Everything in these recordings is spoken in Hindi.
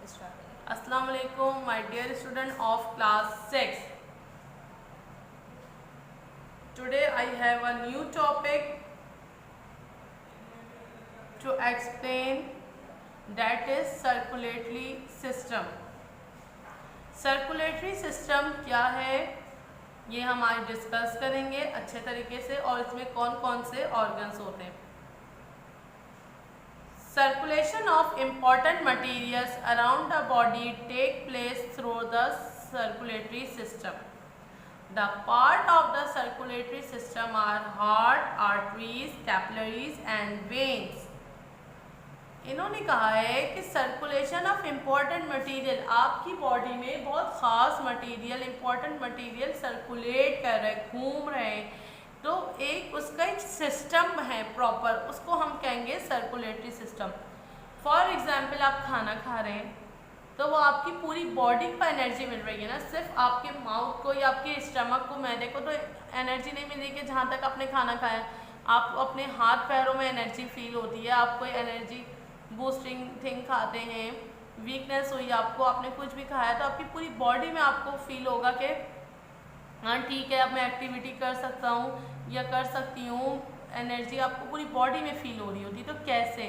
अस्सलाम वालेकुम my dear student of class 6. Today I have a new topic to explain, that is circulatory system. Circulatory system क्या है ये हम आज डिस्कस करेंगे अच्छे तरीके से, और इसमें कौन कौन से ऑर्गन्स होते हैं. Circulation of important materials around the body take place through the circulatory system. The part of the circulatory system are heart, arteries, capillaries and veins. इन्होंने कहा है कि सर्कुलेशन ऑफ इम्पॉर्टेंट मटेरियल, आपकी बॉडी में बहुत ख़ास मटेरियल, इम्पॉर्टेंट मटेरियल सर्कुलेट कर रहे हैं, घूम रहे हैं, तो एक उसका एक सिस्टम है प्रॉपर, उसको हम कहेंगे सर्कुलेटरी सिस्टम. फॉर एग्जांपल आप खाना खा रहे हैं तो वो आपकी पूरी बॉडी को एनर्जी मिल रही है ना, सिर्फ आपके माउथ को या आपके स्टमक को, मैदे को तो एनर्जी नहीं मिली कि जहाँ तक आपने खाना खाया. आपको अपने हाथ पैरों में एनर्जी फील होती है, आप कोई एनर्जी बूस्टिंग थिंग खाते हैं, वीकनेस हुई आपको, आपने कुछ भी खाया तो आपकी पूरी बॉडी में आपको फील होगा कि हाँ ठीक है अब मैं एक्टिविटी कर सकता हूँ या कर सकती हूँ, एनर्जी आपको पूरी बॉडी में फील हो रही होती. तो कैसे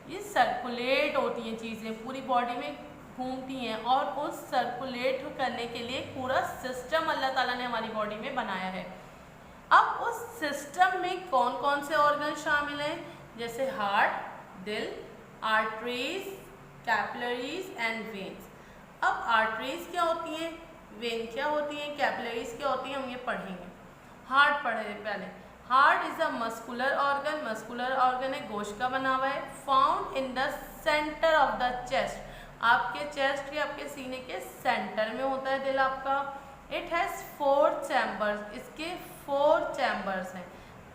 ये सर्कुलेट होती हैं चीज़ें, पूरी बॉडी में घूमती हैं, और उस सर्कुलेट करने के लिए पूरा सिस्टम अल्लाह ताला ने हमारी बॉडी में बनाया है. अब उस सिस्टम में कौन कौन से ऑर्गन शामिल हैं, जैसे हार्ट, दिल, आर्टरीज, कैपिलरीज एंड वेन्स. अब आर्टरीज क्या होती हैं, वेन क्या होती हैं, कैपिलरीज क्या होती हैं, हम ये पढ़ेंगे. हार्ट पढ़े पहले. Heart is a muscular organ, muscular organ है, गोश्त का बना हुआ है. Found in the centre of the chest, आपके चेस्ट के, आपके सीने के सेंटर में होता है दिल आपका. इट हैज़ 4 चैम्बर्स, इसके 4 चैम्बर्स हैं,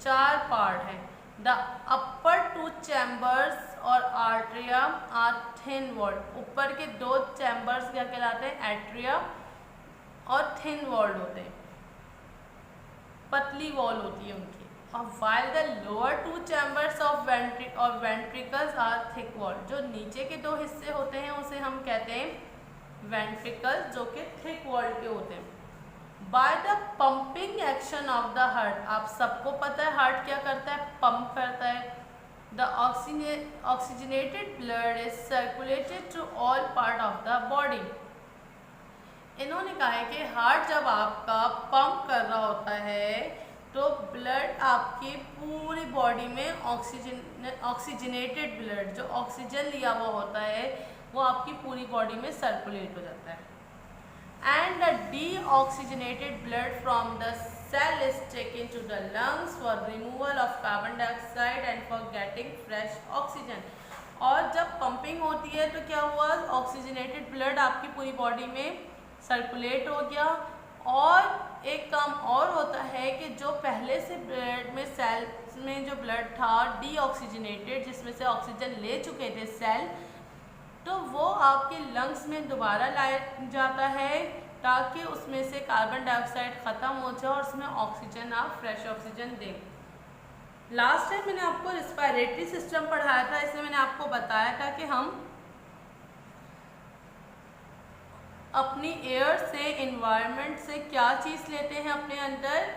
4 पार्ट हैं. द अपर 2 चैम्बर्स और आर्ट्रिया आर थिन वॉल्ड, ऊपर के 2 चैम्बर्स क्या कहलाते हैं, एट्रिया और थिन वॉल्ड होते हैं, पतली वॉल होती है उनकी. और while the lower 2 chambers of ventricles are thick wall, जो नीचे के 2 हिस्से होते हैं उसे हम कहते हैं वेंट्रिकल्स, जो कि थिक वॉल के होते हैं. By the pumping action of the heart, आप सबको पता है हार्ट क्या करता है, पंप करता है. The oxygenated blood is circulated to all part of the body. इन्होंने कहा है कि हार्ट जब आपका पंप कर रहा होता है तो ब्लड आपकी पूरी बॉडी में ऑक्सीजनेटेड ब्लड, जो ऑक्सीजन लिया हुआ होता है वो आपकी पूरी बॉडी में सर्कुलेट हो जाता है. And the deoxygenated blood from the cell is taken to the lungs for removal of carbon dioxide and for getting fresh oxygen. और जब पंपिंग होती है तो क्या हुआ, ऑक्सीजनेटेड ब्लड आपकी पूरी बॉडी में सर्कुलेट हो गया. और एक काम और होता है कि जो पहले से ब्लड में सेल्स में जो ब्लड था डीऑक्सीजनेटेड, जिसमें से ऑक्सीजन ले चुके थे सेल, तो वो आपके लंग्स में दोबारा लाया जाता है ताकि उसमें से कार्बन डाइऑक्साइड ख़त्म हो जाए और उसमें ऑक्सीजन, आप फ्रेश ऑक्सीजन दें. लास्ट टाइम मैंने आपको रेस्पिरेटरी सिस्टम पढ़ाया था, इसमें मैंने आपको बताया था कि हम अपनी एयर से, इन्वायरमेंट से क्या चीज़ लेते हैं अपने अंदर,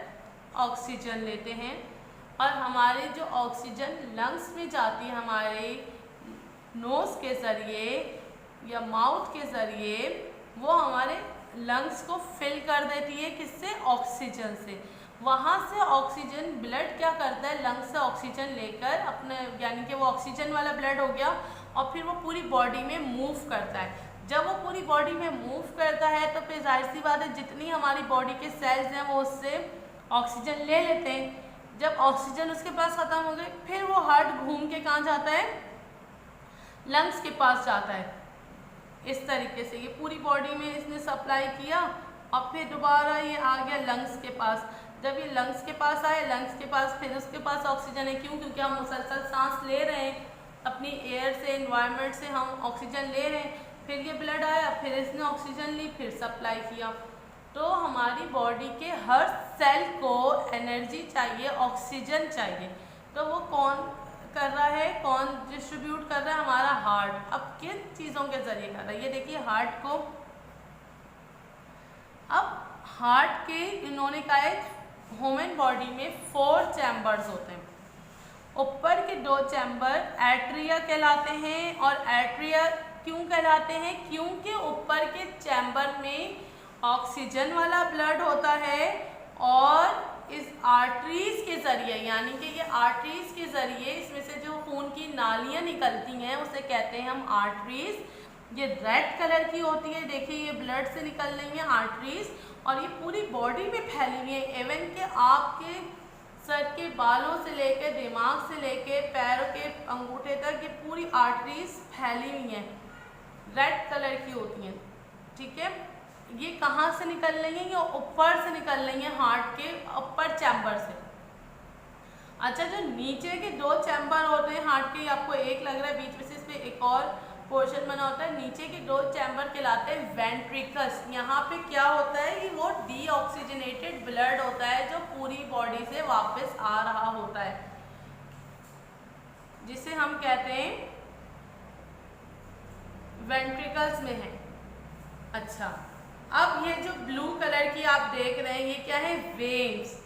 ऑक्सीजन लेते हैं. और हमारे जो ऑक्सीजन लंग्स में जाती है हमारे नोज़ के ज़रिए या माउथ के ज़रिए, वो हमारे लंग्स को फिल कर देती है, किससे, ऑक्सीजन से. वहाँ से ऑक्सीजन ब्लड क्या करता है, लंग्स से ऑक्सीजन लेकर अपने, यानी कि वो ऑक्सीजन वाला ब्लड हो गया, और फिर वो पूरी बॉडी में मूव करता है. जब वो पूरी बॉडी में मूव करता है तो फिर जाहिर सी बात है जितनी हमारी बॉडी के सेल्स हैं वो उससे ऑक्सीजन ले लेते हैं. जब ऑक्सीजन उसके पास ख़त्म हो गई फिर वो हार्ट घूम के कहाँ जाता है, लंग्स के पास जाता है. इस तरीके से ये पूरी बॉडी में इसने सप्लाई किया और फिर दोबारा ये आ गया लंग्स के पास. जब ये लंग्स के पास आए, लंग्स के पास फिर उसके पास ऑक्सीजन है, क्यों, क्योंकि हम मुसलसल सांस ले रहे हैं, अपनी एयर से, इन्वायरमेंट से हम ऑक्सीजन ले रहे हैं. फिर ये ब्लड आया, फिर इसने ऑक्सीजन ली, फिर सप्लाई किया. तो हमारी बॉडी के हर सेल को एनर्जी चाहिए, ऑक्सीजन चाहिए. तो वो कौन कर रहा है, कौन डिस्ट्रीब्यूट कर रहा है? हमारा हार्ट। अब किन चीज़ों के जरिए कर रहा है? ये देखिए हार्ट को, अब हार्ट के इन्होंने कहा है ह्यूमन बॉडी में 4 चैम्बर्स होते हैं। ऊपर के 2 चैम्बर एट्रिया कहलाते हैं, और एट्रिया क्यों कहलाते हैं? क्योंकि ऊपर के चैम्बर में ऑक्सीजन वाला ब्लड होता है, और इस आर्टरीज के जरिए, यानी कि ये आर्टरीज के जरिए इसमें से जो खून की नालियाँ निकलती हैं उसे कहते हैं हम आर्टरीज। ये रेड कलर की होती है, देखिए ये ब्लड से निकल रही हैं आर्टरीज, और ये पूरी बॉडी में फैली हुई है। इवन के आपके सर के बालों से लेकर, दिमाग से लेकर पैरों के अंगूठे तक ये पूरी आर्टरीज फैली हुई हैं, रेड कलर की होती हैं। ठीक है, ये कहाँ से निकल रही हैं? ये ऊपर से निकल रही हैं, हार्ट के अपर चैम्बर से। अच्छा, जो नीचे के 2 चैम्बर होते हैं हार्ट के, आपको एक लग रहा है, बीच में से इसमें एक और पोर्शन बना होता है। नीचे के 2 चैम्बर कहलाते हैं वेंट्रिकल्स। यहाँ पे क्या होता है कि वो डीऑक्सीजनेटेड ब्लड होता है जो पूरी बॉडी से वापस आ रहा होता है, जिसे हम कहते हैं वेंट्रिकल्स में है। अच्छा, अब ये जो ब्लू कलर की आप देख रहे हैं, ये क्या है? वेन्स।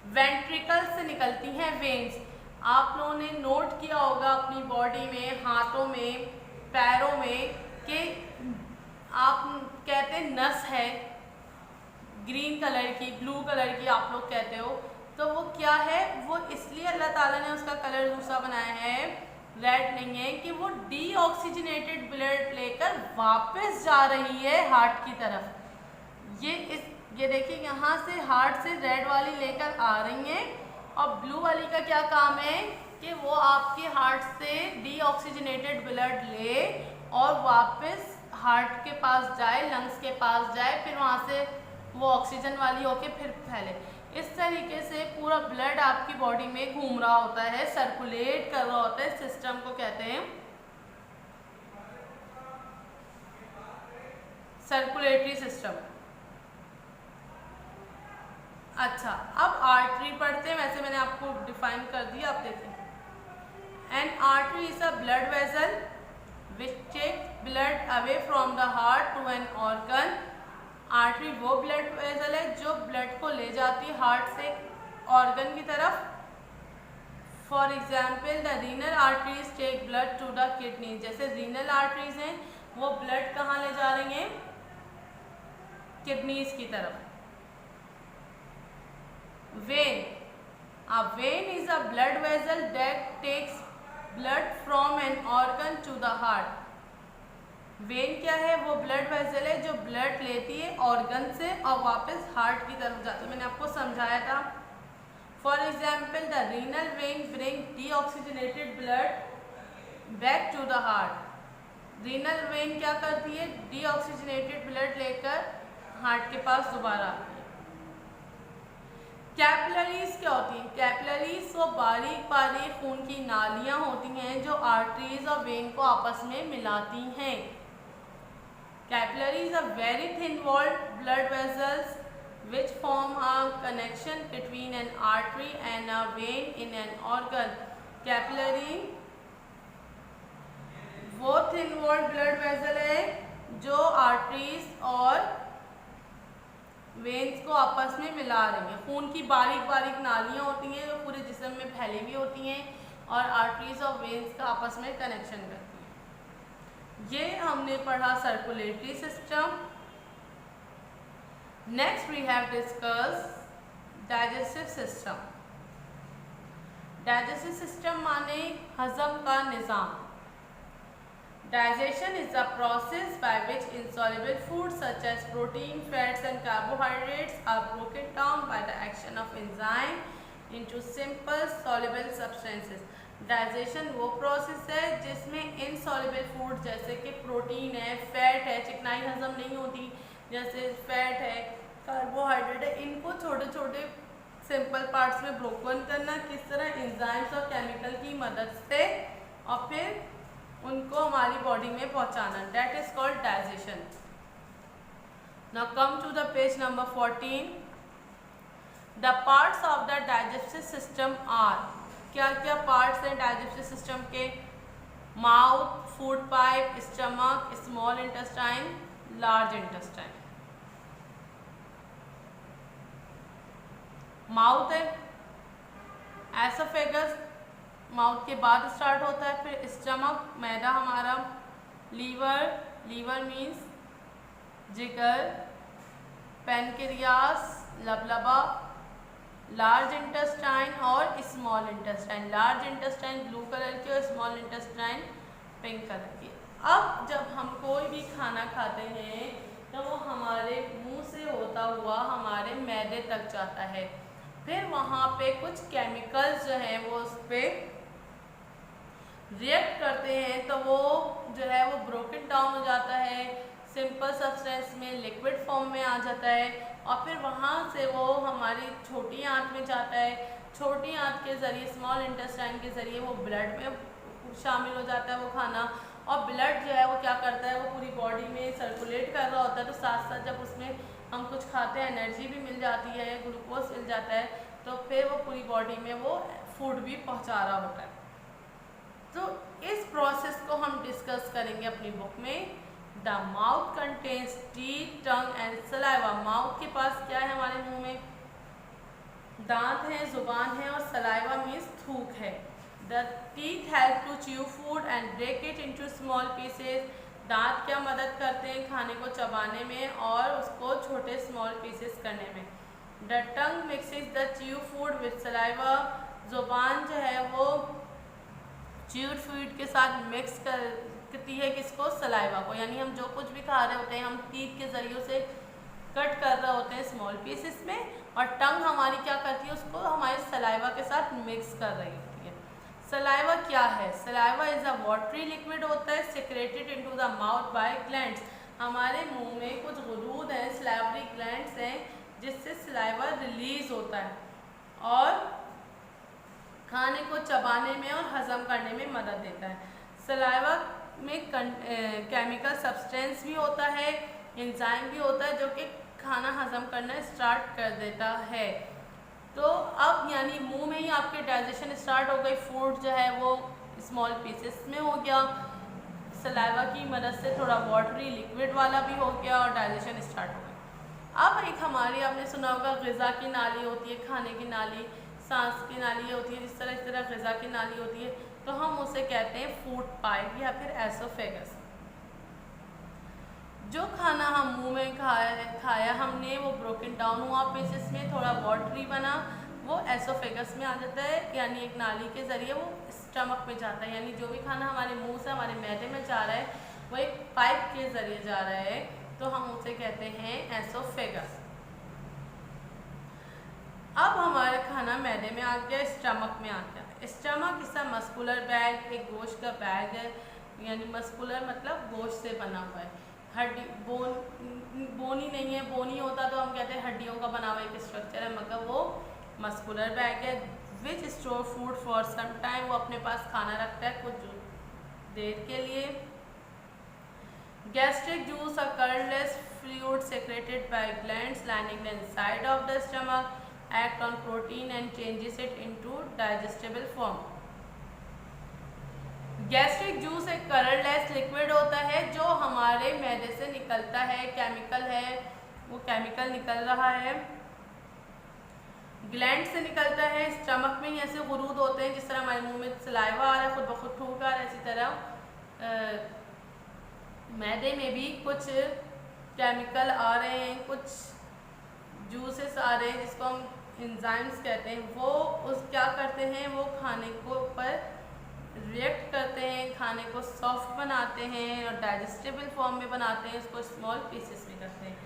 वेंट्रिकल्स से निकलती हैं वेन्स। आप लोगों ने नोट किया होगा अपनी बॉडी में, हाथों में, पैरों में, कि आप कहते हैं नस है ग्रीन कलर की, ब्लू कलर की आप लोग कहते हो, तो वो क्या है? वो इसलिए अल्लाह ताला ने उसका कलर दूसरा बनाया है, रेड नहीं है, कि वो डीऑक्सीजनेटेड ब्लड लेकर वापस जा रही है हार्ट की तरफ। ये देखिए यहाँ से हार्ट से रेड वाली लेकर आ रही हैं, और ब्लू वाली का क्या काम है कि वो आपके हार्ट से डीऑक्सीजनेटेड ब्लड ले और वापस हार्ट के पास जाए, लंग्स के पास जाए, फिर वहाँ से वो ऑक्सीजन वाली होके फिर फैले। इस तरीके से पूरा ब्लड आपकी बॉडी में घूम रहा होता है, सर्कुलेट कर रहा होता है। सिस्टम को कहते हैं सर्कुलेटरी सिस्टम। अच्छा, अब आर्टरी पढ़ते हैं। वैसे मैंने आपको डिफाइन कर दिया, आप देखें। An artery is a blood vessel which takes blood away from the heart to an organ. Artery वो ब्लड वेसल है जो ब्लड को ले जाती है हार्ट से ऑर्गन की तरफ। For example the renal arteries take blood to the kidney. जैसे रीनल आर्टरीज हैं, वो ब्लड कहाँ ले जा रही हैं? किडनीज की तरफ। When, a vein is a blood vessel that takes blood from an organ to the heart. When क्या है? वो ब्लड वेसल है जो ब्लड लेती है ऑर्गन से और वापस हार्ट की तरफ जाती है। मैंने आपको समझाया था। For example the renal vein bring deoxygenated blood back to the heart. Renal vein क्या करती है? डीऑक्सीजनेटेड ब्लड लेकर हार्ट के पास दोबारा आती है। कैपिलरीज क्या होती हैं? कैपिलरीज वो बारीक बारीक खून की नालियाँ होती हैं जो आर्टरीज और वेन को आपस में मिलाती हैं। Capillaries are very thin walled blood vessels which form a connection between an artery and a vein in an organ. Capillary वो थिन वॉल्ड ब्लड वेसल है जो आर्टरीज और वेन्स को आपस में मिला रही हैं। खून की बारीक बारीक नालियाँ होती हैं जो पूरे जिस्म में फैली हुई होती हैं और आर्टरीज और वेन्स का आपस में कनेक्शन करती हैं। ये हमने पढ़ा circulatory system. Next we have discussed digestive system. Digestive system माने हजम का निज़ाम। Digestion is the process by which insoluble foods such as protein, fats and carbohydrates are broken down by the action of enzyme into simple soluble substances. Digestion वो प्रोसेस है जिसमें insoluble foods जैसे कि प्रोटीन है, फैट है, चिकनाई हजम नहीं होती, जैसे फैट है, कार्बोहाइड्रेट है, इनको छोटे छोटे सिंपल पार्ट्स में ब्रोकन करना, किस तरह एंजाइम्स और केमिकल की मदद से, और फिर उनको हमारी बॉडी में पहुंचाना। That is called digestion. Now come to the page number 14। The parts of the digestive system are. क्या क्या पार्ट्स हैं डाइजेस्टिव सिस्टम के? Mouth, food pipe, stomach, small intestine, large intestine. Mouth है, एसोफेगस माउथ के बाद स्टार्ट होता है, फिर स्टमक मैदा हमारा, लीवर, लीवर मीन्स जिगर, पैनक्रियास लबलबा, लार्ज इंटेस्टाइन और small intestine. Large intestine blue colour की और स्मॉल इंटेस्टाइन पिंक कलर की। अब जब हम कोई भी खाना खाते हैं तो वो हमारे मुंह से होता हुआ हमारे मैदे तक जाता है, फिर वहाँ पे कुछ केमिकल्स जो हैं वो उस पर रिएक्ट करते हैं, तो वो जो है वो ब्रोकन डाउन हो जाता है, सिंपल सब्सटेंस में लिक्विड फॉर्म में आ जाता है, और फिर वहाँ से वो हमारी छोटी आंत में जाता है। छोटी आंत के ज़रिए, स्मॉल इंटेस्टाइन के ज़रिए वो ब्लड में शामिल हो जाता है वो खाना, और ब्लड जो है वो क्या करता है, वो पूरी बॉडी में सर्कुलेट कर रहा होता है। तो साथ साथ जब उसमें हम कुछ खाते हैं एनर्जी भी मिल जाती है, ग्लूकोज मिल जाता है, तो फिर वो पूरी बॉडी में वो फूड भी पहुँचा रहा होता है। तो इस प्रोसेस को हम डिस्कस करेंगे अपनी बुक में। The mouth contains teeth, tongue and saliva. Mouth के पास क्या है हमारे मुंह में? दांत है, जुबान है, और सलाइवा मीन्स थूक है। The teeth help to chew food and break it into small pieces. दांत क्या मदद करते हैं खाने को चबाने में और उसको छोटे स्मॉल पीसेस करने में। The tongue mixes the chew food with saliva. जुबान जो है वो च्यूड फूड के साथ मिक्स करती है किसको? सलाइवा को। यानी हम जो कुछ भी खा रहे होते हैं हम टीथ के जरिए से कट कर रहे होते हैं स्मॉल पीसेस में, और टंग हमारी क्या करती है? उसको हमारे सलाइवा के साथ मिक्स कर रही होती है। सलाइवा क्या है? Saliva is a watery liquid होता है, secreted into the mouth by glands. हमारे मुंह में कुछ गुदूद हैं, सलाइवरी ग्लैंड्स हैं, जिससे सलाइवा रिलीज होता है और खाने को चबाने में और हजम करने में मदद देता है। सलाइवा में केमिकल सब्सटेंस भी होता है, एंजाइम भी होता है, जो कि खाना हजम करना स्टार्ट कर देता है। तो अब यानी मुंह में ही आपके डाइजेशन स्टार्ट हो गई, फूड जो है वो स्मॉल पीसेस में हो गया, सलाइवा की मदद से थोड़ा वाटरी लिक्विड वाला भी हो गया और डाइजेशन स्टार्ट हो गया। अब एक हमारी आपने सुना होगा ग़िज़ा की नाली होती है, खाने की नाली, सांस की नाली होती है, इस तरह ग़िज़ा की नाली होती है, तो हम उसे कहते हैं फूड पाइप या फिर एसोफेगस। जो खाना हम मुंह में खाया हमने वो ब्रोकन डाउन हुआ पीसेस में, थोड़ा वाटरी बना, वो एसोफेगस में आ जाता है, यानी एक नाली के ज़रिए वो स्टमक में जाता है। यानी जो भी खाना हमारे मुंह से हमारे मैदे में जा रहा है वो एक पाइप के ज़रिए जा रहा है, तो हम उसे कहते हैं एसोफेगस। अब हमारा खाना मैदे में आ गया, स्टमक में आ गया। स्टमक इस मस्कुलर बैग, एक गोश्त का बैग है, यानी मस्कुलर मतलब गोश्त से बना हुआ है। हड्डी बोनी नहीं है, बोनी होता तो हम कहते हैं हड्डियों का बना हुआ एक स्ट्रक्चर है, मगर वो मस्कुलर बैग है। Which store food for some time, वो अपने पास खाना रखता है कुछ देर के लिए। Gastric juice, a colourless fluid secreted bye glands lining the inside of the stomach, act on protein and changes it into digestible form। Gastric juice एक कलरलेस लिक्विड होता है जो हमारे मैदे से निकलता है, केमिकल है, वो केमिकल निकल रहा है, ग्लैंड से निकलता है। स्टमक में ही ऐसे गुरूद होते हैं, जिस तरह हमारे मुंह में सलाइवा आ रहा है, खुद ब खुद थूक आ रहा है, इसी तरह मैदे में भी कुछ केमिकल आ रहे हैं, कुछ जूसेस आ रहे हैं जिसको हम एंजाइम्स कहते हैं। वो उस क्या करते हैं, वो खाने को ऊपर रिएक्ट करते हैं, खाने को सॉफ्ट बनाते हैं और डाइजेस्टेबल फॉर्म में बनाते हैं, उसको स्मॉल पीसेस में करते हैं,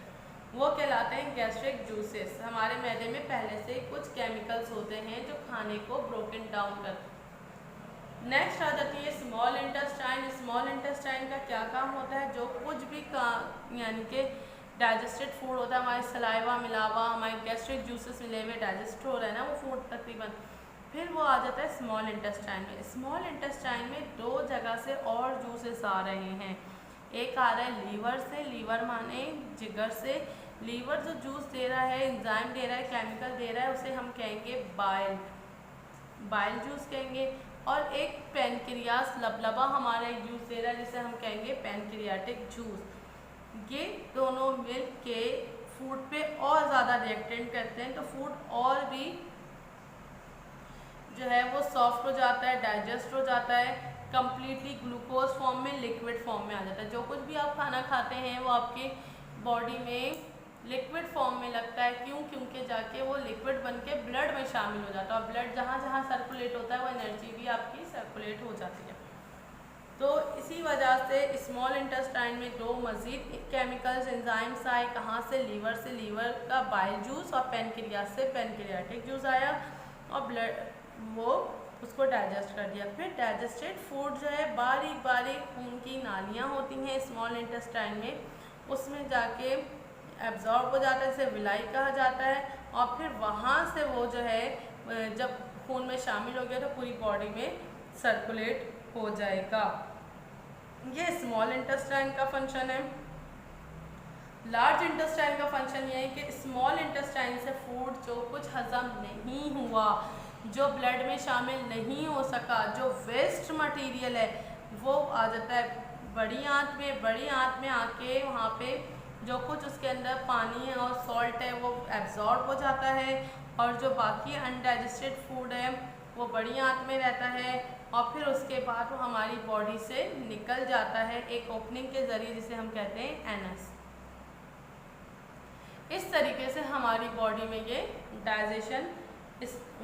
वो कहलाते हैं गैस्ट्रिक जूसेस। हमारे मैदे में पहले से कुछ केमिकल्स होते हैं जो खाने को ब्रोकन डाउन करते हैं। नेक्स्ट आ जाती है स्मॉल इंटेस्टाइन। स्मॉल इंटेस्टाइन का क्या काम होता है? जो कुछ भी यानी कि डाइजेस्टेड फूड होता है, हमारे सलाइवा मिला हुआ, हमारे गैस्ट्रिक जूसेस मिले हुए डाइजेस्ट हो रहा है ना वो फूड तकरीबन, फिर वो आ जाता है स्मॉल इंटेस्टाइन में। स्मॉल इंटेस्टाइन में दो जगह से और जूसेस आ रहे हैं। एक आ रहा है लीवर से, लीवर माने जिगर से। लीवर जो जूस दे रहा है, एंजाइम दे रहा है, केमिकल दे रहा है, उसे हम कहेंगे बाइल। बाइल जूस कहेंगे, और एक पैनक्रियास लबलबा हमारा एक जूस दे रहा है जिसे हम कहेंगे पैनक्रियाटिक जूस। ये दोनों मिल के फूड पे और ज़्यादा रिएक्टेंट करते हैं, तो फूड और भी जो है वो सॉफ्ट हो जाता है, डाइजेस्ट हो जाता है, कम्प्लीटली ग्लूकोज फॉर्म में, लिक्विड फॉर्म में आ जाता है। जो कुछ भी आप खाना खाते हैं वो आपके बॉडी में लिक्विड फॉर्म में लगता है। क्यों? क्योंकि जाके वो लिक्विड बन के ब्लड में शामिल हो जाता है, और ब्लड जहाँ जहाँ सर्कुलेट होता है वो एनर्जी भी आपकी सर्कुलेट हो जाती है। तो इसी वजह से स्मॉल इंटेस्टाइन में दो मज़ीद केमिकल्स एंजाइम्स आए। कहाँ से? लीवर से लीवर का बाइल जूस, और पैनक्रियास से पैनक्रियाटिक जूस आया, और ब्लड वो उसको डाइजेस्ट कर दिया। फिर डाइजेस्टेड फूड जो है बारीक बारीक खून की नालियाँ होती हैं स्मॉल इंटेस्टाइन में, उसमें जाके एब्जॉर्ब हो जाता है, इसे विलाई कहा जाता है, और फिर वहाँ से वो जो है जब खून में शामिल हो गया तो पूरी बॉडी में सर्कुलेट हो जाएगा। ये स्मॉल इंटेस्टाइन का फंक्शन है। लार्ज इंटेस्टाइन का फंक्शन ये है कि स्मॉल इंटेस्टाइन से फूड जो कुछ हजम नहीं हुआ, जो ब्लड में शामिल नहीं हो सका, जो वेस्ट मटेरियल है, वो आ जाता है बड़ी आंत में। बड़ी आंत में आके वहाँ पे जो कुछ उसके अंदर पानी है और सॉल्ट है वो एब्जॉर्ब हो जाता है, और जो बाकी अनडाइजेस्टेड फूड है वो बड़ी आंत में रहता है, और फिर उसके बाद वो हमारी बॉडी से निकल जाता है एक ओपनिंग के ज़रिए जिसे हम कहते हैं एनस। इस तरीके से हमारी बॉडी में ये डाइजेशन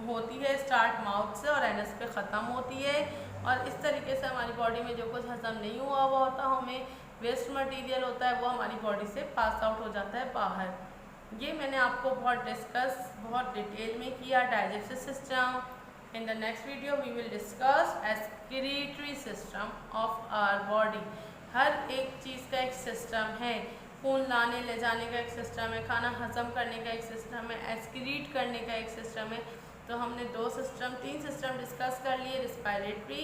होती है, स्टार्ट माउथ से और एनस पे ख़त्म होती है। और इस तरीके से हमारी बॉडी में जो कुछ हजम नहीं हुआ वो होता, हमें वेस्ट मटेरियल होता है, वो हमारी बॉडी से पास आउट हो जाता है बाहर। ये मैंने आपको बहुत डिटेल में किया digestive system. In the next video we will discuss excretory system of our body। हर एक चीज़ का एक सिस्टम है, खून लाने ले जाने का एक सिस्टम है, खाना हजम करने का एक सिस्टम है, एक्सक्रीट करने का एक सिस्टम है। तो हमने तीन सिस्टम डिस्कस कर लिए, respiratory,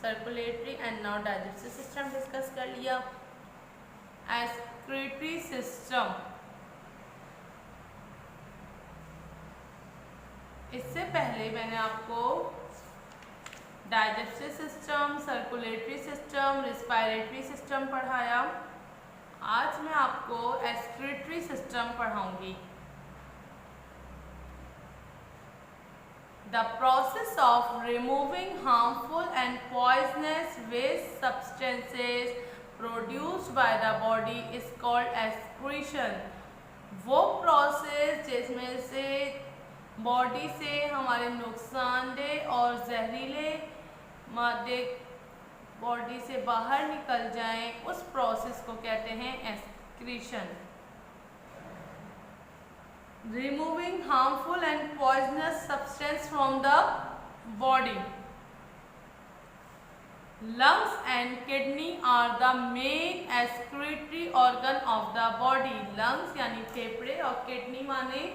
circulatory and now digestive system discuss कर लिया। एक्सक्रीटरी सिस्टम, इससे पहले मैंने आपको digestive system, circulatory system, respiratory system पढ़ाया। आज मैं आपको एक्सक्रीटरी सिस्टम पढ़ाऊंगी। The process of removing harmful and poisonous waste substances produced by the body is called excretion. वो प्रोसेस जिसमें से बॉडी से हमारे नुकसानदेह और जहरीले मादे बॉडी से बाहर निकल जाएं, उस प्रोसेस को कहते हैं excretion. Removing harmful and poisonous substance from the body. Lungs and kidney are the main excretory organ of the body. Lungs यानी फेफड़े और किडनी माने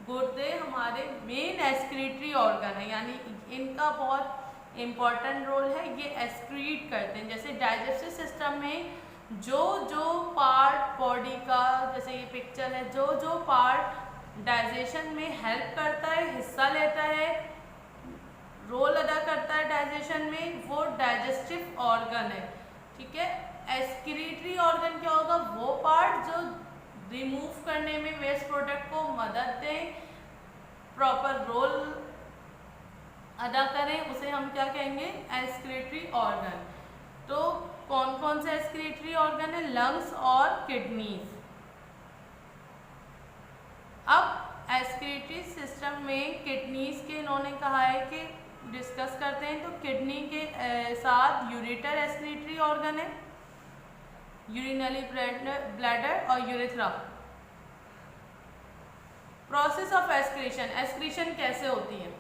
गुर्दे हमारे मेन एक्सक्रीटरी ऑर्गन है, यानी इनका बहुत इम्पॉर्टेंट रोल है। ये एक्सक्रीट करते हैं। जैसे डाइजेस्टिव सिस्टम में जो पार्ट बॉडी का, जैसे ये पिक्चर है, जो पार्ट डाइजेशन में हेल्प करता है, हिस्सा लेता है, रोल अदा करता है डाइजेशन में, वो डाइजेस्टिव ऑर्गन है। ठीक है। एक्सक्रीटरी ऑर्गन क्या होगा? वो पार्ट जो रिमूव करने में वेस्ट प्रोडक्ट को मदद दें, प्रॉपर रोल अदा करें, उसे हम क्या कहेंगे? Excretory organ. तो कौन कौन से एक्सक्रीटरी ऑर्गन है? लंग्स और किडनीज। अब एक्सक्रीटरी सिस्टम में किडनीज के इन्होंने कहा है कि डिस्कस करते हैं। तो किडनी के साथ यूरेटर एक्सक्रीटरी ऑर्गन है, यूरिनरी ब्लैडर और urethra. Process of excretion, excretion कैसे होती है?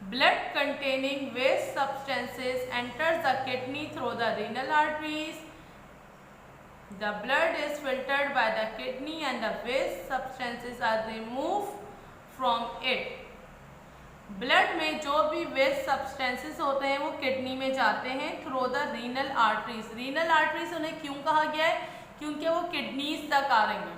Blood containing waste substances enters the kidney through the renal arteries. The blood is filtered by the kidney and the waste substances are removed from it. Blood में जो भी वेस्ट सब्सटेंसेस होते हैं वो किडनी में जाते हैं through the renal arteries. Renal arteries उन्हें क्यों कहा गया है? क्योंकि वो किडनीज तक आ रही हैं।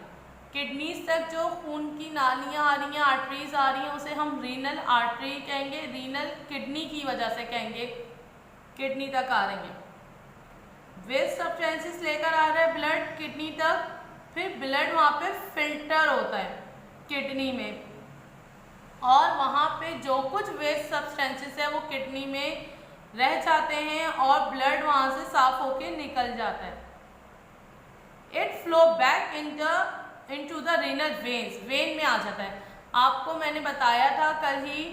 किडनीज तक जो खून की नालियाँ आ रही हैं, आर्टरीज आ रही हैं, उसे हम रीनल आर्टरी कहेंगे, रीनल किडनी की वजह से कहेंगे, किडनी तक आ रही हैं। वेस्ट सब्सटेंसेस लेकर आ रहा है ब्लड किडनी तक, फिर ब्लड वहाँ पे फिल्टर होता है किडनी में, और वहाँ पे जो कुछ वेस्ट सब्सटेंसेस है वो किडनी में रह जाते हैं और ब्लड वहाँ से साफ होके निकल जाता है। It flow back into the renal veins, when में आ जाता है। आपको मैंने बताया था कल ही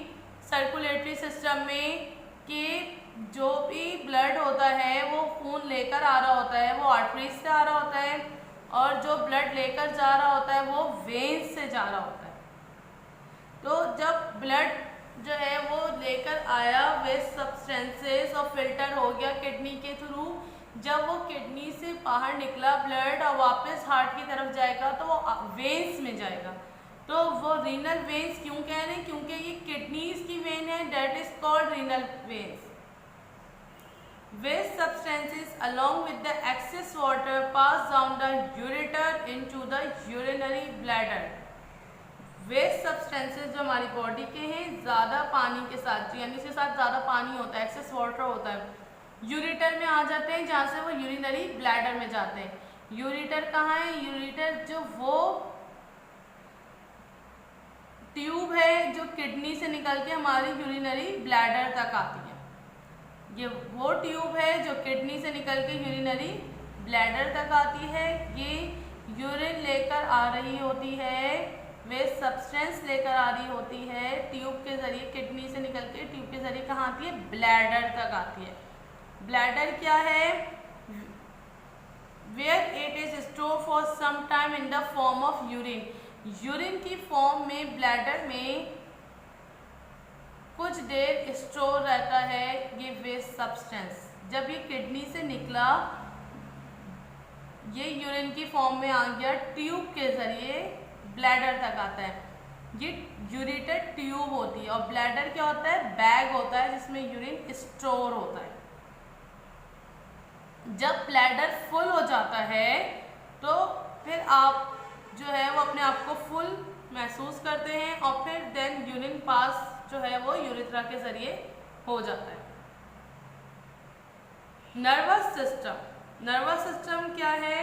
सर्कुलेटरी सिस्टम में कि जो भी ब्लड होता है वो खून लेकर आ रहा होता है, वो आर्टरीज से आ रहा होता है, और जो ब्लड लेकर जा रहा होता है वो वेन्स से जा रहा होता है। तो जब ब्लड जो है वो लेकर आया वेस्ट सब्सटेंसेस और फिल्टर हो गया किडनी के थ्रू, जब वो किडनी से बाहर निकला ब्लड और वापस हार्ट की तरफ जाएगा तो वो वेन्स में जाएगा। तो वो रीनल वेन्स क्यों कह रहे हैं? क्योंकि ये किडनीज की वेन है, that is called renal veins. Waste substances along with the excess water pass down the ureter into the urinary bladder. Waste substances जो हमारी बॉडी के हैं ज़्यादा पानी के साथ, यानी इसके साथ ज़्यादा पानी होता है, एक्सेस वाटर होता है, यूरिटर में आ जाते हैं, जहाँ से वो यूरिनरी ब्लैडर में जाते हैं। यूरिटर कहाँ है? यूरिटर जो वो ट्यूब है जो किडनी से निकल के हमारी यूरिनरी ब्लैडर तक आती है। ये वो ट्यूब है जो किडनी से निकल के यूरिनरी ब्लैडर तक आती है। ये यूरिन लेकर आ रही होती है, वेस्ट सब्सटेंस लेकर आ रही होती है ट्यूब के जरिए, किडनी से निकल के ट्यूब के जरिए कहाँ आती है? ब्लैडर तक आती है। ब्लैडर क्या है? Where it is store for some time in the form of urine. Urine की फॉर्म में ब्लैडर में कुछ देर स्टोर रहता है ये वेस्ट सब्सटेंस। जब ये किडनी से निकला, ये यूरिन की फॉर्म में आ गया, ट्यूब के जरिए ब्लैडर तक आता है। ये यूरेटर ट्यूब होती है, और ब्लैडर क्या होता है? बैग होता है जिसमें यूरिन स्टोर होता है। जब ब्लैडर फुल हो जाता है तो फिर आप जो है वो अपने आप को फुल महसूस करते हैं, और फिर देन यूरिन पास जो है वो यूरेथ्रा के जरिए हो जाता है। नर्वस सिस्टम, नर्वस सिस्टम क्या है?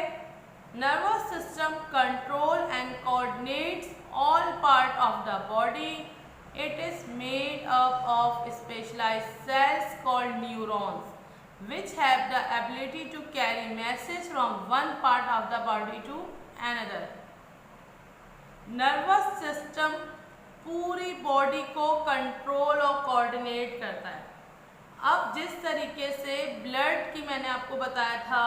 Nervous system control and coordinates all part of the body. It is made up of specialized cells called neurons, which have the ability to carry message from one part of the body to another. Nervous system पूरी बॉडी को कंट्रोल और कोऑर्डिनेट करता है। अब जिस तरीके से ब्लड की मैंने आपको बताया था,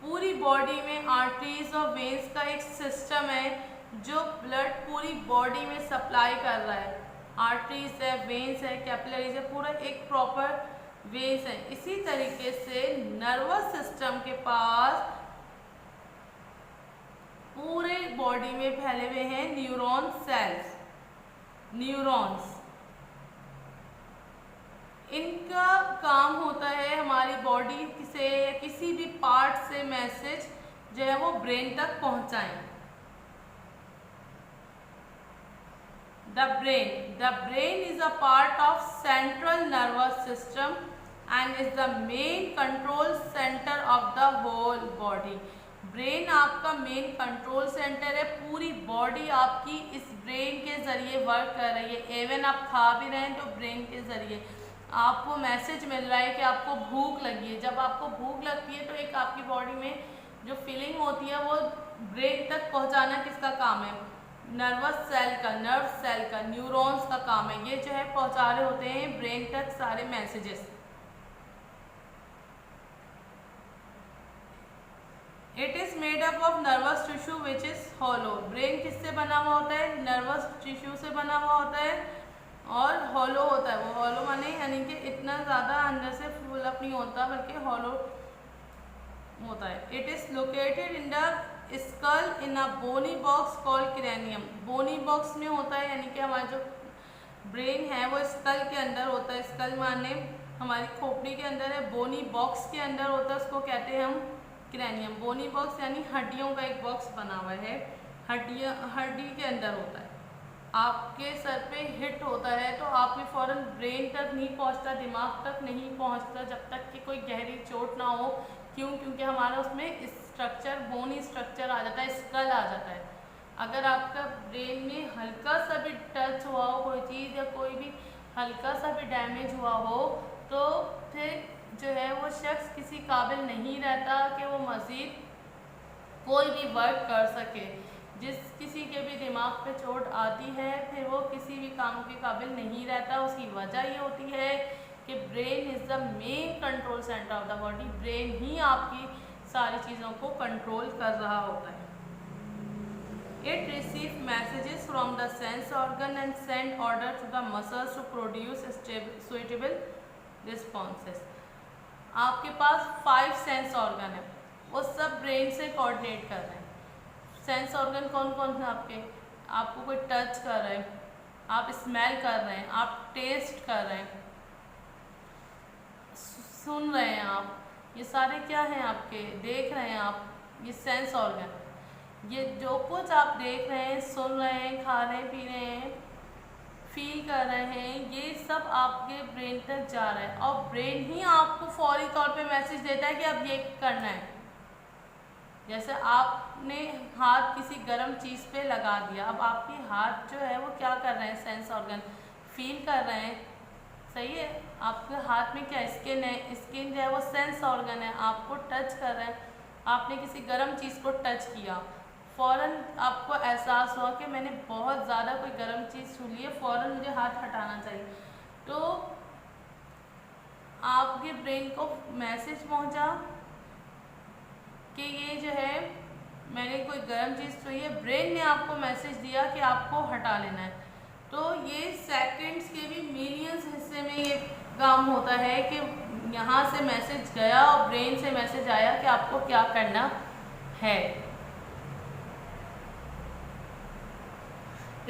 पूरी बॉडी में आर्टरीज और वेन्स का एक सिस्टम है जो ब्लड पूरी बॉडी में सप्लाई कर रहा है। आर्टरीज है, वेन्स है, कैपिलरीज है, पूरा एक प्रॉपर वेन्स है। इसी तरीके से नर्वस सिस्टम के पास पूरे बॉडी में फैले हुए हैं न्यूरॉन सेल्स, न्यूरॉन्स। इनका काम होता है हमारी बॉडी से या किसी भी पार्ट से मैसेज जो है वो ब्रेन तक पहुंचाएं। The brain is a part of central nervous system and is the main control centre of the whole body. Brain आपका मेन कंट्रोल सेंटर है, पूरी बॉडी आपकी इस ब्रेन के जरिए वर्क कर रही है। इवन आप खा भी रहे हैं तो ब्रेन के जरिए आपको मैसेज मिल रहा है कि आपको भूख लगी है। जब आपको भूख लगती है तो एक आपकी बॉडी में जो फीलिंग होती है वो ब्रेन तक पहुंचाना किसका काम है? नर्वस सेल का, नर्व सेल का, न्यूरॉन्स का काम है। ये जो है पहुंचा रहे होते हैं ब्रेन तक सारे messages. It is made up of nervous tissue which is hollow. Brain किससे बना हुआ होता है? नर्वस टिश्यू से बना हुआ होता है और हॉलो होता है। वो हॉलो माने यानी कि इतना ज़्यादा अंदर से फुल अप नहीं होता बल्कि हॉलो होता है। It is located in the skull in a bony box called cranium. Bony box में होता है, यानी कि हमारा जो ब्रेन है वो स्कल के अंदर होता है। स्कल माने हमारी खोपड़ी के अंदर है, बोनी बॉक्स के अंदर होता है, उसको कहते हैं हम क्रैनियम, बोनी बॉक्स यानी हड्डियों का एक बॉक्स बना हुआ है, हड्डी के अंदर होता है। आपके सर पे हिट होता है तो आपके फ़ौरन ब्रेन तक नहीं पहुंचता, दिमाग तक नहीं पहुंचता जब तक कि कोई गहरी चोट ना हो। क्यों? क्योंकि हमारा उसमें स्ट्रक्चर, बोनी स्ट्रक्चर आ जाता है, स्कल आ जाता है। अगर आपका ब्रेन में हल्का सा भी टच हुआ हो कोई चीज़ या कोई भी हल्का सा भी डैमेज हुआ हो तो फिर जो है वो शख्स किसी काबिल नहीं रहता कि वो मज़ीद कोई भी वर्क कर सके। जिस किसी के भी दिमाग पे चोट आती है फिर वो किसी भी काम के काबिल नहीं रहता। उसकी वजह ये होती है कि brain is the main control centre of the body. Brain ही आपकी सारी चीज़ों को कंट्रोल कर रहा होता है। It receives messages from the sense organ and send order to the muscles to produce suitable responses. आपके पास 5 सेंस ऑर्गन है, वो सब ब्रेन से कोऑर्डिनेट कर रहे हैं। सेंस ऑर्गन कौन कौन है आपके? आपको कोई टच कर रहा है, आप स्मेल कर रहे हैं, आप टेस्ट कर रहे हैं, सुन रहे हैं आप, ये सारे क्या हैं आपके? देख रहे हैं आप, ये सेंस ऑर्गन। ये जो कुछ आप देख रहे हैं, सुन रहे हैं, खा रहे हैं, पी रहे हैं, फील कर रहे हैं, ये सब आपके ब्रेन तक जा रहा है और ब्रेन ही आपको फौरी तौर पे मैसेज देता है कि अब ये करना है। जैसे आपने हाथ किसी गर्म चीज़ पे लगा दिया, अब आपके हाथ जो है वो क्या कर रहे हैं? सेंस ऑर्गन फील कर रहे हैं, सही है। आपके हाथ में क्या स्किन है, स्किन जो है वो सेंस ऑर्गन है, आपको टच कर रहे हैं। आपने किसी गर्म चीज़ को टच किया, फ़ौरन आपको एहसास हुआ कि मैंने बहुत ज़्यादा कोई गर्म चीज़ छू ली है, फ़ौरन मुझे हाथ हटाना चाहिए। तो आपके ब्रेन को मैसेज पहुंचा कि ये जो है मैंने कोई गर्म चीज़ छुई है, ब्रेन ने आपको मैसेज दिया कि आपको हटा लेना है। तो ये सेकंड्स के भी मिलियंस हिस्से में ये काम होता है कि यहाँ से मैसेज गया और ब्रेन से मैसेज आया कि आपको क्या करना है।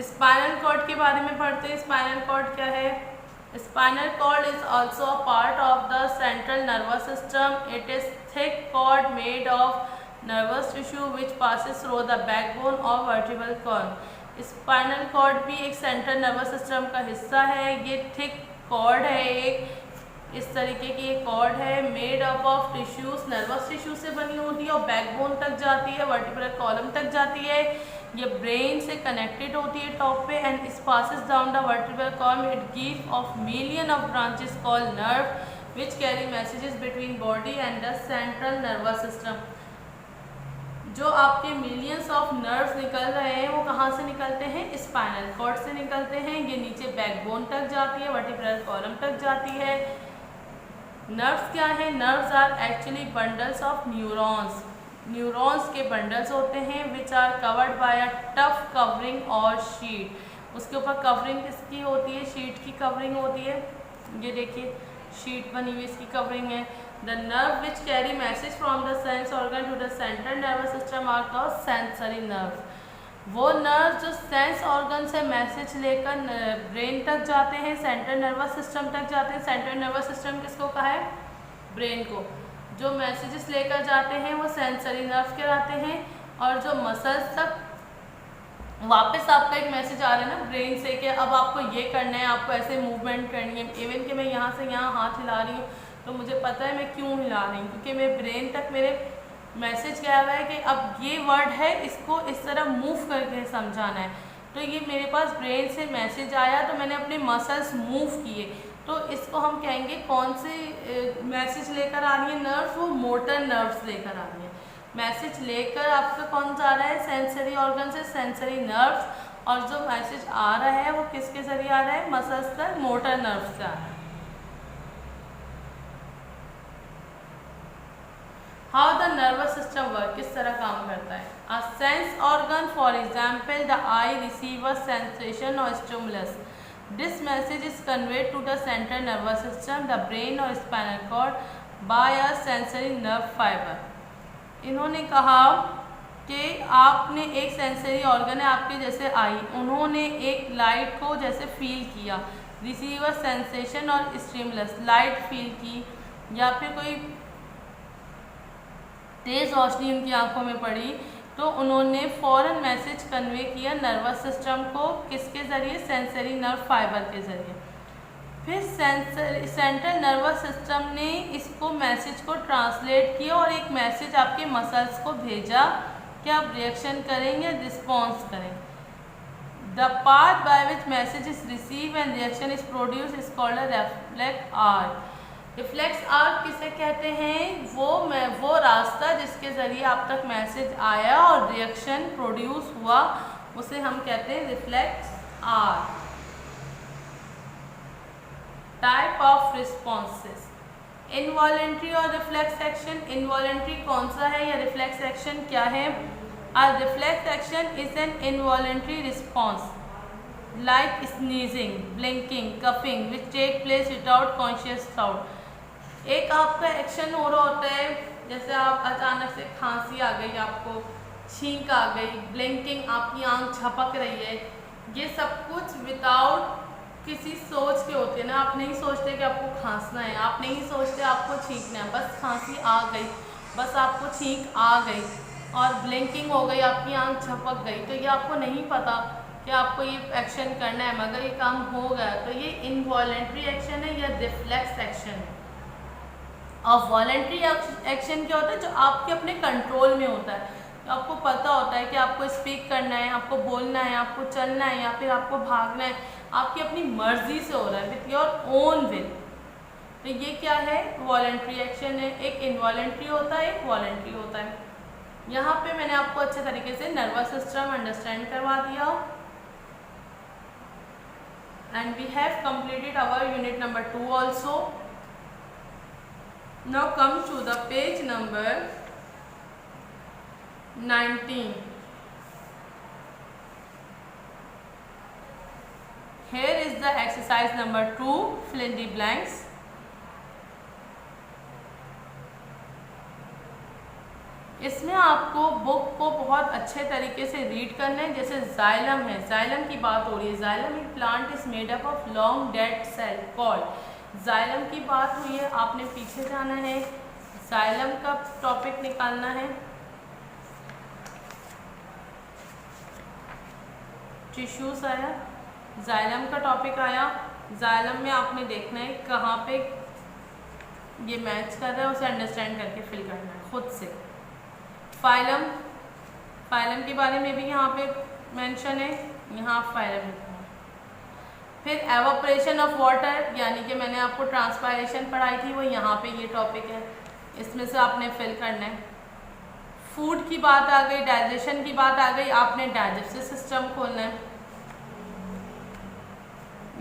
स्पाइनल कॉर्ड के बारे में पढ़ते हैं। स्पाइनल कॉर्ड क्या है? Spinal cord is also a part of the central nervous system. It is thick cord made of nervous tissue which passes through the backbone और वर्टिब्रल कॉर्ड। स्पाइनल कॉर्ड भी एक सेंट्रल नर्वस सिस्टम का हिस्सा है। ये थिक कॉर्ड है, एक इस तरीके की एक कॉर्ड है, made up of tissues, nervous tissue से बनी होती है और बैकबोन तक जाती है, वर्टिब्रल कॉलम तक जाती है। ये ब्रेन से कनेक्टेड होती है टॉप पे and it passes down the vertebral column. It gives off million of branches called nerve which carry messages between body and the central nervous system. जो आपके मिलियंस ऑफ नर्व्स निकल रहे हैं वो कहाँ से निकलते हैं? स्पाइनल कॉर्ड से निकलते हैं। ये नीचे बैकबोन तक जाती है, वर्टिब्रल कॉलम तक जाती है। नर्व्स क्या है? Nerves are actually bundles of neurons. Neurons के बंडल्स होते हैं which are covered by a tough covering और शीट। उसके ऊपर कवरिंग किसकी होती है? शीट की कवरिंग होती है। ये देखिए शीट बनी हुई, इसकी कवरिंग है। The nerve which carry message from the sense organ to the central nervous system are called sensory nerves. वो नर्व जो सेंस ऑर्गन से मैसेज लेकर ब्रेन तक जाते हैं, सेंट्रल नर्वस सिस्टम तक जाते हैं। सेंट्रल नर्वस सिस्टम किसको कहा है? ब्रेन को। जो मैसेजेस लेकर जाते हैं वो सेंसरी नर्व कहलाते हैं। और जो मसल्स तक वापस आपका एक मैसेज आ रहा है ना ब्रेन से कि अब आपको ये करना है, आपको ऐसे मूवमेंट करनी है। इवन कि मैं यहाँ से यहाँ हाथ हिला रही हूँ तो मुझे पता है मैं क्यों हिला रही हूँ, क्योंकि मेरे ब्रेन तक मेरे मैसेज गया हुआ है कि अब ये वर्ड है, इसको इस तरह मूव करके समझाना है। तो ये मेरे पास ब्रेन से मैसेज आया तो मैंने अपने मसल्स मूव किए। तो इसको हम कहेंगे कौन से मैसेज लेकर आ रही है नर्व्स? वो मोटर नर्व्स लेकर आ रही है। मैसेज लेकर आपका कौन जा रहा है? सेंसरी ऑर्गन से, सेंसरी नर्व्स। और जो मैसेज आ रहा है वो किसके जरिए आ रहा है? मसल्स तक, मोटर नर्व्स से आ रहा है। How the nervous system work, किस तरह काम करता है? A sense organ for example the eye receive a sensation और stimulus. This message is conveyed to the central nervous system, the brain और spinal cord by a sensory nerve fibre. इन्होंने कहा कि आपने एक सेंसरी ऑर्गन है आपके जैसे आई, उन्होंने एक लाइट को जैसे फील किया, रिसीव अ सेंसेशन और स्टिमुलस, लाइट फील की या फिर कोई तेज़ रोशनी उनकी आंखों में पड़ी तो उन्होंने फ़ौरन मैसेज कन्वे किया नर्वस सिस्टम को, किसके ज़रिए? सेंसरी नर्व फाइबर के ज़रिए। फिर सेंट्रल नर्वस सिस्टम ने इसको मैसेज को ट्रांसलेट किया और एक मैसेज आपके मसल्स को भेजा कि आप रिएक्शन करेंगे, रिस्पॉन्स करें। The path by which message is receive and reaction is produce is called a reflex arc. Reflex arc किसे कहते हैं? वो रास्ता जिसके ज़रिए आप तक मैसेज आया और रिएक्शन प्रोड्यूस हुआ, उसे हम कहते हैं reflex arc. Type of responses, involuntary और रिफ्लेक्स एक्शन। इनवॉलेंट्री कौन सा है या रिफ्लेक्स एक्शन क्या है? A reflex action is an involuntary response like sneezing, blinking, coughing which take place without conscious thought. एक आपका एक्शन हो रहा होता है, जैसे आप अचानक से खांसी आ गई, आपको छींक आ गई, ब्लिंकिंग, आपकी आंख झपक रही है, ये सब कुछ विदाउट किसी सोच के होते हैं ना। आप नहीं सोचते कि आपको खांसना है, आप नहीं सोचते आपको छींकना है, बस खांसी आ गई, बस आपको छींक आ गई और ब्लिंकिंग हो गई, आपकी आंख झपक गई, तो ये आपको नहीं पता कि आपको ये एक्शन करना है, मगर ये काम हो गया, तो ये इनवॉलेंट्री एक्शन है या रिफ्लेक्स एक्शन है। और वॉलेंट्री एक्शन क्या होता है? जो आपके अपने कंट्रोल में होता है, तो आपको पता होता है कि आपको स्पीक करना है, आपको बोलना है, आपको चलना है या फिर आपको भागना है, आपकी अपनी मर्जी से हो रहा है, विथ योर ओन विल। तो ये क्या है? वॉलेंट्री एक्शन है। एक इनवॉलेंट्री होता है, एक वॉलेंट्री होता है। यहाँ पे मैंने आपको अच्छे तरीके से नर्वस सिस्टम अंडरस्टैंड करवा दिया। And we have completed our unit number 2 ऑल्सो। Now come to the page number 19. Here is the exercise number 2, fill in the blanks. इसमें आपको बुक को बहुत अच्छे तरीके से रीड करना है। जैसे जाइलम है, जाइलम की बात हो रही है। जाइलम एक plant is made up of long dead cell called. Xylem की बात हुई है, आपने पीछे जाना है, जाइलम का टॉपिक निकालना है। टिश्यूज आया, जाइलम का टॉपिक आया। जाइलम में आपने देखना है कहाँ पे ये मैच कर रहा है, उसे अंडरस्टैंड करके फिल करना है खुद से। फाइलम, फाइलम के बारे में भी यहाँ पे मेंशन है, यहाँ फाइलम लिखना है। फिर एवापोरेशन ऑफ वाटर, यानी कि मैंने आपको ट्रांसपायरेशन पढ़ाई थी, वो यहाँ पे ये टॉपिक है, इसमें से आपने फिल करना है। फूड की बात आ गई, डाइजेशन की बात आ गई, आपने डाइजेस्टिव सिस्टम खोलना है,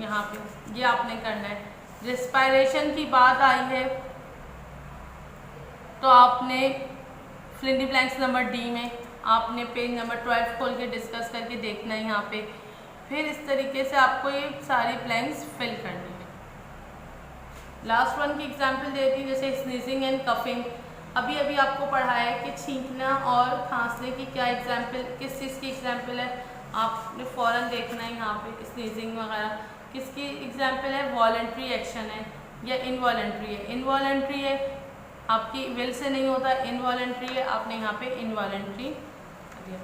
यहाँ पे ये आपने करना है। रिस्पायरेशन की बात आई है तो आपने fill in the blanks number D में आपने पेज नंबर 12 खोल के डिस्कस करके देखना है यहाँ पे। फिर इस तरीके से आपको ये सारी ब्लैंक्स फिल करनी है। लास्ट वन की एग्जांपल देती हूँ, जैसे स्नीजिंग एंड कफिंग। अभी अभी आपको पढ़ाया है कि छींकना और खांसने की क्या एग्जाम्पल, किस चीज़ की एग्जाम्पल है, आपने फ़ौरन देखना है यहाँ पे। स्नीजिंग वगैरह किसकी एग्जाम्पल है? वॉलेंट्री एक्शन है या इनवॉलेंट्री है? इनवॉलेंट्री है, आपकी विल से नहीं होता, इनवॉलेंट्री है, आपने यहाँ पे इनवॉलेंट्री दिया।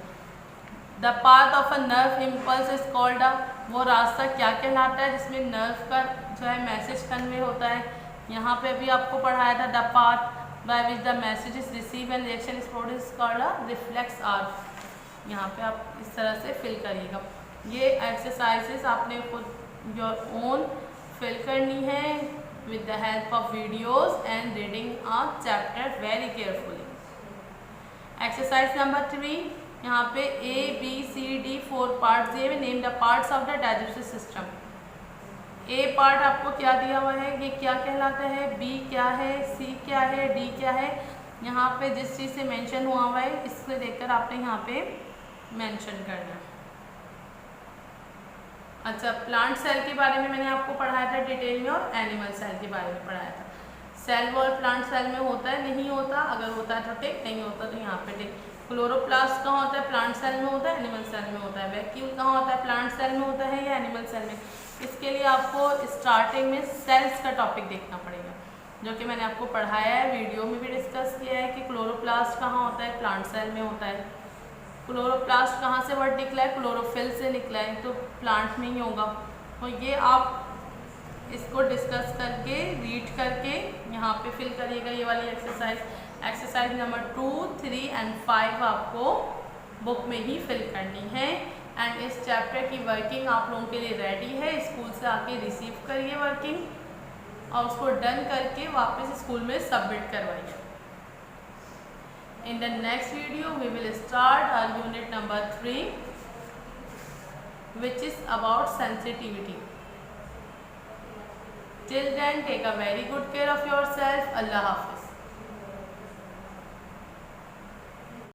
The path of a nerve impulse is called a, वो रास्ता क्या कहलाता है जिसमें नर्व का जो है मैसेज कन्वे होता है? यहाँ पे अभी आपको पढ़ाया था the path by which the message is receive and reaction is produce called a reflex arc. यहाँ पे आप इस तरह से फिल करिएगा। ये एक्सरसाइजेस आपने खुद योर ओन फिल करनी है with the help of videos and reading a chapter very carefully. Exercise number 3, यहाँ पे A, B, C, D 4 parts दिए हुए। Name the parts of the digestive system. A part आपको क्या दिया हुआ है, ये क्या कहलाता है, B क्या है, C क्या है, D क्या है। यहाँ पे जिस चीज़ से मेंशन हुआ हुआ है इससे देखकर आपने यहाँ पे मेंशन करना है। अच्छा, प्लांट सेल के बारे में मैंने आपको पढ़ाया था डिटेल में, और एनिमल सेल के बारे में पढ़ाया था। सेल वॉल प्लांट सेल में होता है, नहीं होता, अगर होता है तो टिक, नहीं होता तो यहाँ पे टिक। क्लोरोप्लास्ट कहाँ होता है? प्लांट सेल में होता है, एनिमल सेल में होता है। वैक्यूल कहाँ होता है? प्लांट सेल में होता है या एनिमल सेल में? इसके लिए आपको स्टार्टिंग में सेल्स का टॉपिक देखना पड़ेगा। जो कि मैंने आपको पढ़ाया है, वीडियो में भी डिस्कस किया है कि क्लोरोप्लास्ट कहाँ होता है, प्लांट सेल में होता है। क्लोरोप्लास्ट कहाँ से वर्ड निकला है, क्लोरोफिल से निकला है, तो प्लांट में ही होगा। तो ये आप इसको डिस्कस करके रीड करके यहाँ पे फिल करिएगा ये वाली एक्सरसाइज नंबर 2, 3 एंड 5 आपको बुक में ही फिल करनी है। एंड इस चैप्टर की वर्किंग आप लोगों के लिए रेडी है, स्कूल से आके रिसीव करिए वर्किंग और उसको डन करके वापस स्कूल में सबमिट करवाइए। In the next video we will start our unit number 3, which is about sensitivity. Till then, take a very good care of yourself. Allah Hafiz.